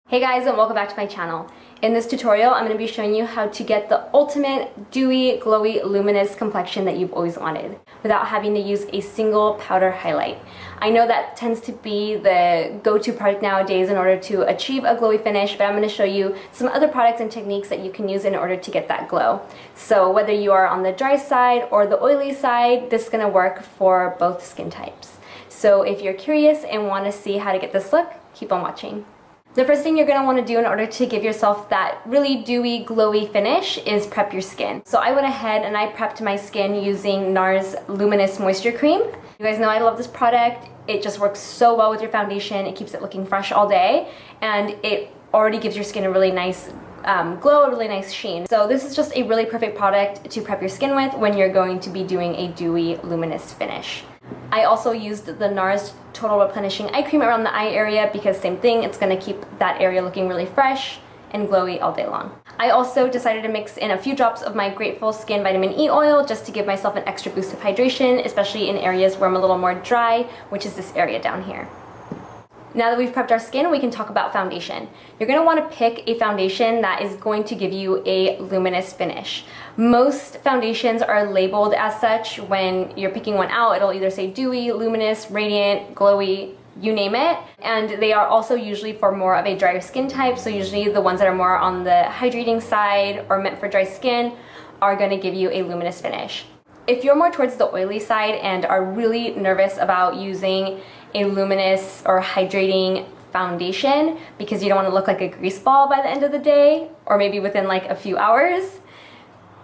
Hey guys, and welcome back to my channel. In this tutorial, I'm going to be showing you how to get the ultimate dewy, glowy, luminous complexion that you've always wanted without having to use a single powder highlight. I know that tends to be the go-to product nowadays in order to achieve a glowy finish, but I'm going to show you some other products and techniques that you can use in order to get that glow. So whether you are on the dry side or the oily side, this is going to work for both skin types. So if you're curious and want to see how to get this look, keep on watching. The first thing you're going to want to do in order to give yourself that really dewy, glowy finish is prep your skin. So I went ahead and I prepped my skin using NARS Luminous Moisture Cream. You guys know I love this product. It just works so well with your foundation. It keeps it looking fresh all day, and it already gives your skin a really nice glow, a really nice sheen. So this is just a really perfect product to prep your skin with when you're going to be doing a dewy, luminous finish. I also used the NARS Total Replenishing eye cream around the eye area because same thing, it's going to keep that area looking really fresh and glowy all day long. I also decided to mix in a few drops of my Grateful Skin Vitamin E oil just to give myself an extra boost of hydration, especially in areas where I'm a little more dry, which is this area down here. Now that we've prepped our skin, we can talk about foundation. You're going to want to pick a foundation that is going to give you a luminous finish. Most foundations are labeled as such. When you're picking one out, it'll either say dewy, luminous, radiant, glowy, you name it. And they are also usually for more of a drier skin type, so usually the ones that are more on the hydrating side or meant for dry skin are going to give you a luminous finish. If you're more towards the oily side and are really nervous about using a luminous or hydrating foundation because you don't want to look like a grease ball by the end of the day or maybe within like a few hours,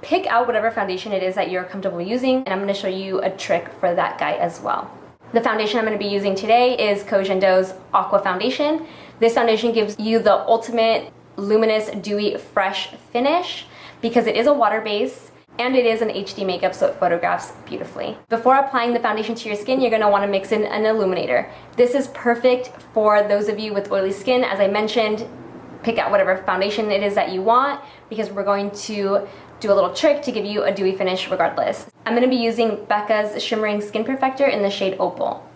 pick out whatever foundation it is that you're comfortable using, and I'm going to show you a trick for that guy as well. The foundation I'm going to be using today is Kojendo's Aqua foundation. This foundation gives you the ultimate luminous, dewy, fresh finish because it is a water base and it is an HD makeup, so it photographs beautifully. Before applying the foundation to your skin, you're going to want to mix in an illuminator. This is perfect for those of you with oily skin. As I mentioned, pick out whatever foundation it is that you want because we're going to do a little trick to give you a dewy finish regardless. I'm going to be using BECCA's Shimmering Skin Perfector in the shade Opal.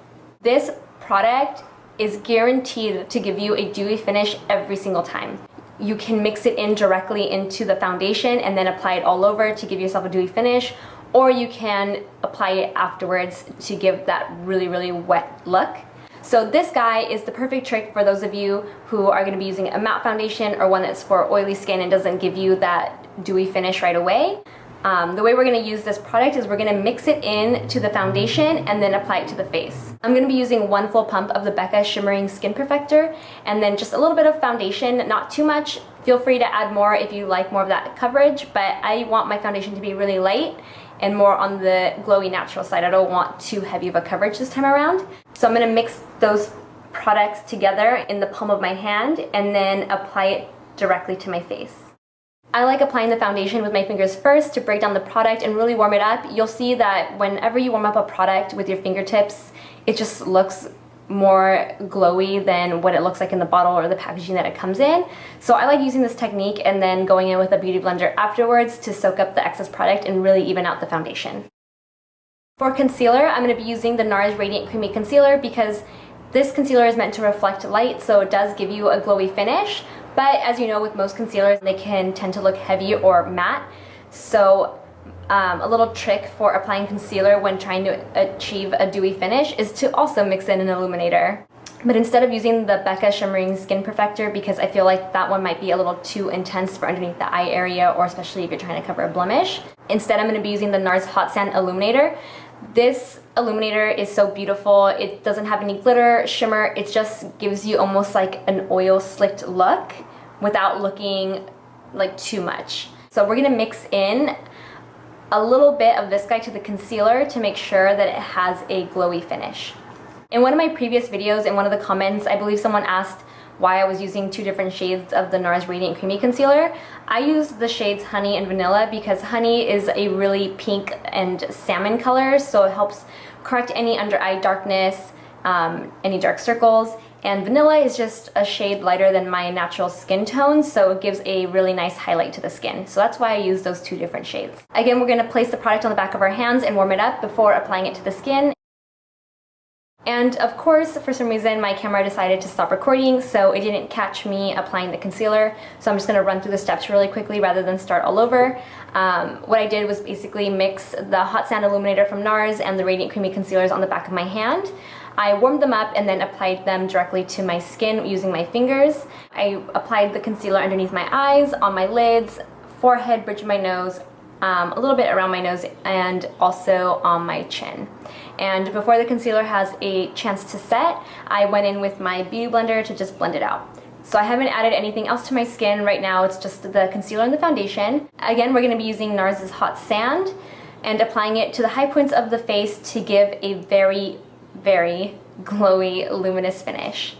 This product is guaranteed to give you a dewy finish every single time. You can mix it in directly into the foundation and then apply it all over to give yourself a dewy finish, or you can apply it afterwards to give that really, really wet look. So this guy is the perfect trick for those of you who are going to be using a matte foundation or one that's for oily skin and doesn't give you that dewy finish right away. The way we're going to use this product is we're going to mix it in to the foundation and then apply it to the face. I'm going to be using one full pump of the BECCA Shimmering Skin Perfector and then just a little bit of foundation, not too much. Feel free to add more if you like more of that coverage, but I want my foundation to be really light and more on the glowy natural side. I don't want too heavy of a coverage this time around. So I'm going to mix those products together in the palm of my hand and then apply it directly to my face. I like applying the foundation with my fingers first to break down the product and really warm it up. You'll see that whenever you warm up a product with your fingertips, it just looks more glowy than what it looks like in the bottle or the packaging that it comes in. So I like using this technique and then going in with a beauty blender afterwards to soak up the excess product and really even out the foundation. For concealer, I'm going to be using the NARS Radiant Creamy Concealer because this concealer is meant to reflect light, so it does give you a glowy finish. But as you know, with most concealers, they can tend to look heavy or matte. So a little trick for applying concealer when trying to achieve a dewy finish is to also mix in an illuminator. But instead of using the BECCA Shimmering Skin Perfector, because I feel like that one might be a little too intense for underneath the eye area, or especially if you're trying to cover a blemish, instead I'm going to be using the NARS Hot Sand Illuminator. This illuminator is so beautiful. It doesn't have any glitter, shimmer. It just gives you almost like an oil slicked look without looking like too much. So we're going to mix in a little bit of this guy to the concealer to make sure that it has a glowy finish. In one of my previous videos, in one of the comments, I believe someone asked why I was using two different shades of the NARS Radiant Creamy Concealer. I used the shades Honey and Vanilla because Honey is a really pink and salmon color, so it helps correct any under eye darkness, any dark circles, and Vanilla is just a shade lighter than my natural skin tone, so it gives a really nice highlight to the skin. So that's why I use those two different shades. Again, we're going to place the product on the back of our hands and warm it up before applying it to the skin. And of course, for some reason, my camera decided to stop recording, so it didn't catch me applying the concealer. So I'm just gonna run through the steps really quickly rather than start all over. What I did was basically mix the Hot Sand Illuminator from NARS and the Radiant Creamy Concealers on the back of my hand. I warmed them up and then applied them directly to my skin using my fingers. I applied the concealer underneath my eyes, on my lids, forehead, bridge of my nose, a little bit around my nose, and also on my chin. And before the concealer has a chance to set, I went in with my beauty blender to just blend it out. So I haven't added anything else to my skin right now, it's just the concealer and the foundation. Again, we're going to be using NARS's Hot Sand and applying it to the high points of the face to give a very, very glowy, luminous finish.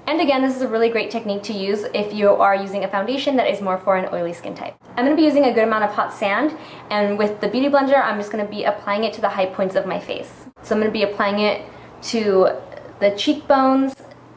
And again, this is a really great technique to use if you are using a foundation that is more for an oily skin type. I'm going to be using a good amount of hot sand, and with the beauty blender, I'm just going to be applying it to the high points of my face. So I'm going to be applying it to the cheekbones,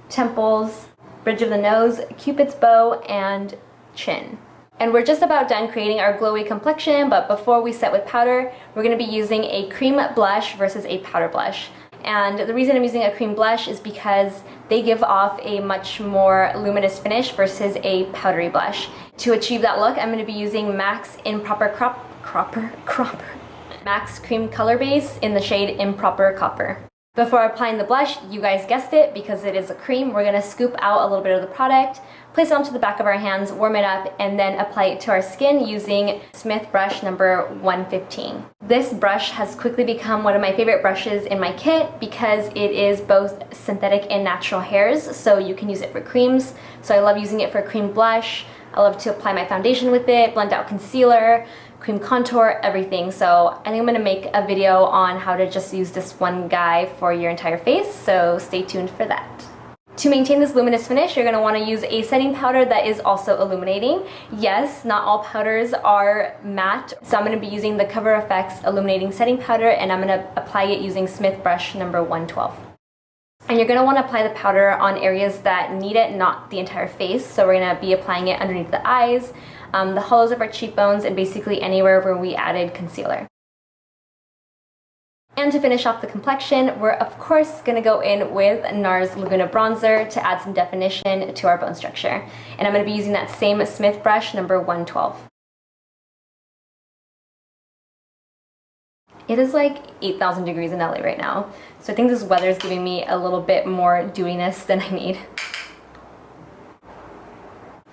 temples, bridge of the nose, cupid's bow, and chin. And we're just about done creating our glowy complexion, but before we set with powder, we're going to be using a cream blush versus a powder blush. And the reason I'm using a cream blush is because they give off a much more luminous finish versus a powdery blush. To achieve that look, I'm going to be using MAC's Improper Cropper. MAC's Cream Color Base in the shade Improper Cropper. Before applying the blush, you guys guessed it, because it is a cream, we're going to scoop out a little bit of the product, place it onto the back of our hands, warm it up, and then apply it to our skin using Smith brush number 115. This brush has quickly become one of my favorite brushes in my kit because it is both synthetic and natural hairs, so you can use it for creams. So I love using it for cream blush. I love to apply my foundation with it, blend out concealer, cream contour, everything. So I think I'm gonna make a video on how to just use this one guy for your entire face, so stay tuned for that. To maintain this luminous finish, you're going to want to use a setting powder that is also illuminating. Yes, not all powders are matte, so I'm going to be using the FX Illuminating setting powder, and I'm going to apply it using Smith brush number 112. And you're going to want to apply the powder on areas that need it, not the entire face. So we're going to be applying it underneath the eyes, the hollows of our cheekbones, and basically anywhere where we added concealer. And to finish off the complexion, we're of course going to go in with NARS Laguna bronzer to add some definition to our bone structure. And I'm going to be using that same Smith brush number 112. It is like 8,000 degrees in LA right now, so I think this weather is giving me a little bit more dewiness than I need.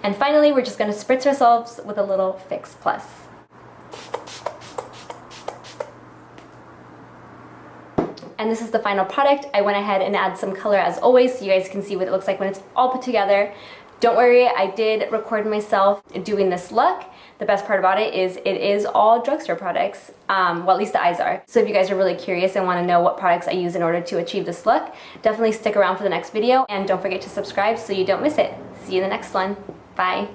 And finally, we're just going to spritz ourselves with a little Fix Plus. And this is the final product. I went ahead and added some color as always so you guys can see what it looks like when it's all put together. Don't worry, I did record myself doing this look. The best part about it is all drugstore products, well, at least the eyes are. So if you guys are really curious and want to know what products I use in order to achieve this look, definitely stick around for the next video, and don't forget to subscribe so you don't miss it. See you in the next one. Bye.